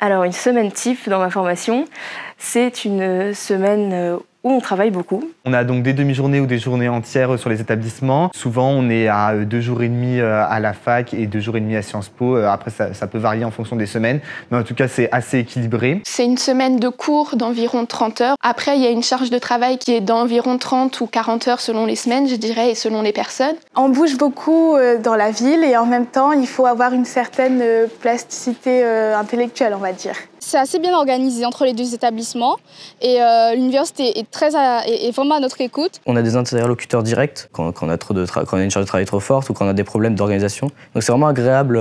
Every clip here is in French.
Alors, une semaine type dans ma formation, c'est une semaine où on travaille beaucoup. On a donc des demi-journées ou des journées entières sur les établissements. Souvent, on est à 2 jours et demi à la fac et 2 jours et demi à Sciences Po. Après, ça peut varier en fonction des semaines, mais en tout cas, c'est assez équilibré. C'est une semaine de cours d'environ 30 heures. Après, il y a une charge de travail qui est d'environ 30 ou 40 heures selon les semaines, je dirais, et selon les personnes. On bouge beaucoup dans la ville et en même temps, il faut avoir une certaine plasticité intellectuelle, on va dire. C'est assez bien organisé entre les deux établissements et l'université est vraiment à notre écoute. On a des interlocuteurs directs quand on a une charge de travail trop forte ou quand on a des problèmes d'organisation. Donc c'est vraiment agréable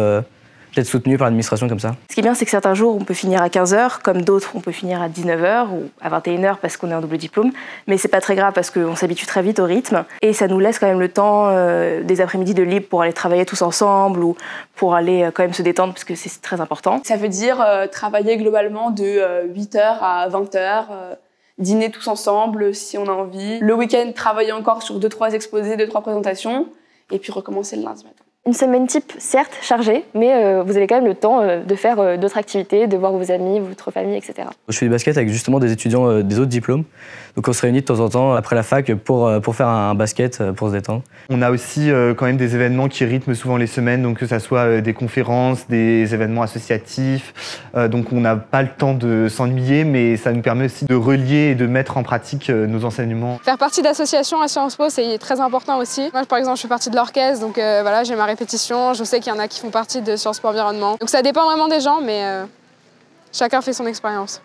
d'être soutenu par l'administration comme ça. Ce qui est bien, c'est que certains jours, on peut finir à 15 h, comme d'autres, on peut finir à 19 h ou à 21 h parce qu'on est en double diplôme. Mais c'est pas très grave parce qu'on s'habitue très vite au rythme. Et ça nous laisse quand même le temps des après-midi de libre pour aller travailler tous ensemble ou pour aller quand même se détendre parce que c'est très important. Ça veut dire travailler globalement de 8 h à 20 h, dîner tous ensemble si on a envie. Le week-end, travailler encore sur 2-3 exposés, 2-3 présentations et puis recommencer le lundi matin. Une semaine type, certes, chargée, mais vous avez quand même le temps de faire d'autres activités, de voir vos amis, votre famille, etc. Je fais du basket avec justement des étudiants des autres diplômes. Donc on se réunit de temps en temps après la fac pour faire un basket, pour se détendre. On a aussi quand même des événements qui rythment souvent les semaines, donc que ça soit des conférences, des événements associatifs. Donc on n'a pas le temps de s'ennuyer, mais ça nous permet aussi de relier et de mettre en pratique nos enseignements. Faire partie d'associations à Sciences Po, c'est très important aussi. Moi, par exemple, je fais partie de l'orchestre, donc voilà, j'ai ma répétition. Je sais qu'il y en a qui font partie de Sciences Po Environnement. Donc ça dépend vraiment des gens, mais chacun fait son expérience.